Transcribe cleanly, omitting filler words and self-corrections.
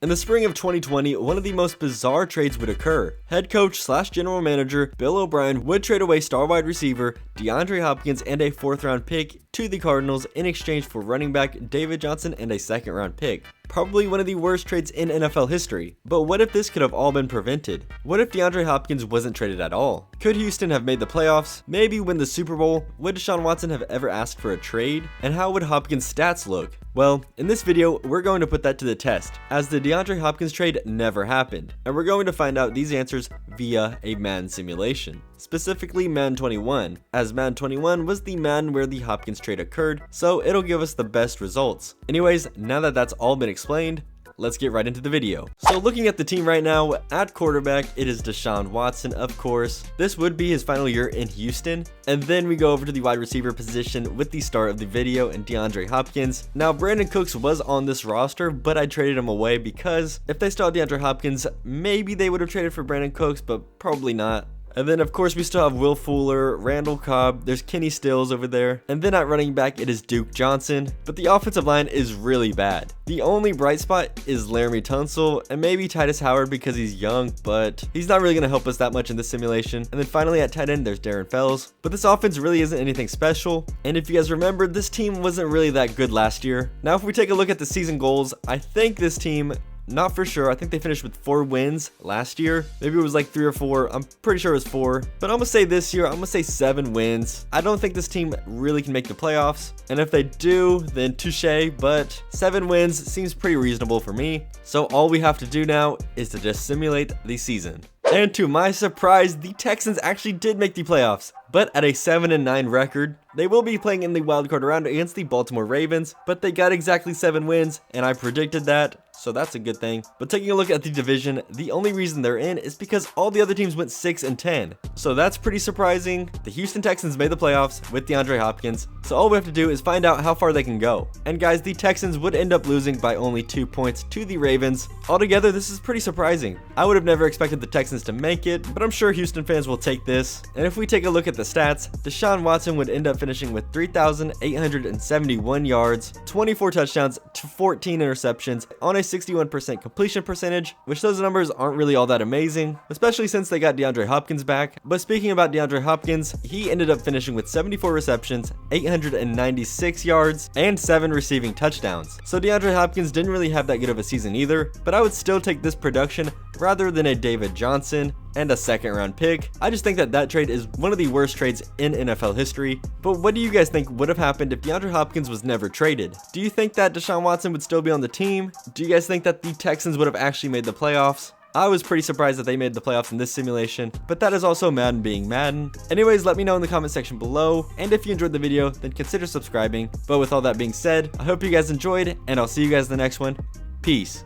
In the spring of 2020, one of the most bizarre trades would occur. Head coach / general manager Bill O'Brien would trade away star wide receiver DeAndre Hopkins and a 4th round pick to the Cardinals in exchange for running back David Johnson and a 2nd round pick. Probably one of the worst trades in NFL history. But what if this could have all been prevented? What if DeAndre Hopkins wasn't traded at all? Could Houston have made the playoffs? Maybe win the Super Bowl? Would Deshaun Watson have ever asked for a trade? And how would Hopkins' stats look? Well, in this video, we're going to put that to the test, as the DeAndre Hopkins trade never happened, and we're going to find out these answers via a Madden simulation. Specifically Madden 21, as Madden 21 was the Madden where the Hopkins trade occurred, so it'll give us the best results. Anyways, now that that's all been explained, let's get right into the video. So looking at the team right now, at quarterback, it is Deshaun Watson, of course. This would be his final year in Houston. And then we go over to the wide receiver position with the start of the video and DeAndre Hopkins. Now, Brandon Cooks was on this roster, but I traded him away because if they still had DeAndre Hopkins, maybe they would have traded for Brandon Cooks, but probably not. And then, of course, we still have Will Fuller, Randall Cobb, there's Kenny Stills over there. And then at running back, it is Duke Johnson. But the offensive line is really bad. The only bright spot is Laramie Tunsil and maybe Titus Howard because he's young, but he's not really going to help us that much in this simulation. And then finally at tight end, there's Darren Fells. But this offense really isn't anything special. And if you guys remember, this team wasn't really that good last year. Now, if we take a look at the season goals, I think this team, not for sure, I think they finished with 4 wins last year. Maybe it was like 3 or 4. I'm pretty sure it was 4. But I'm gonna say this year, I'm gonna say 7 wins. I don't think this team really can make the playoffs. And if they do, then touche, but 7 wins seems pretty reasonable for me. So all we have to do now is to just simulate the season. And to my surprise, the Texans actually did make the playoffs. But at a 7-9 record, they will be playing in the wildcard round against the Baltimore Ravens, but they got exactly 7 wins, and I predicted that, so that's a good thing. But taking a look at the division, the only reason they're in is because all the other teams went 6-10. So that's pretty surprising. The Houston Texans made the playoffs with DeAndre Hopkins, so all we have to do is find out how far they can go. And guys, the Texans would end up losing by only 2 points to the Ravens. Altogether, this is pretty surprising. I would have never expected the Texans to make it, but I'm sure Houston fans will take this. And if we take a look at the stats, Deshaun Watson would end up finishing with 3,871 yards, 24 touchdowns to 14 interceptions on a 61% completion percentage, which those numbers aren't really all that amazing, especially since they got DeAndre Hopkins back. But speaking about DeAndre Hopkins, he ended up finishing with 74 receptions, 896 yards, and 7 receiving touchdowns. So DeAndre Hopkins didn't really have that good of a season either, but I would still take this production rather than a David Johnson and a 2nd round pick. I just think that that trade is one of the worst trades in NFL history. But what do you guys think would have happened if DeAndre Hopkins was never traded? Do you think that Deshaun Watson would still be on the team? Do you guys think that the Texans would have actually made the playoffs? I was pretty surprised that they made the playoffs in this simulation, but that is also Madden being Madden. Anyways, let me know in the comment section below, and if you enjoyed the video, then consider subscribing. But with all that being said, I hope you guys enjoyed, and I'll see you guys in the next one. Peace.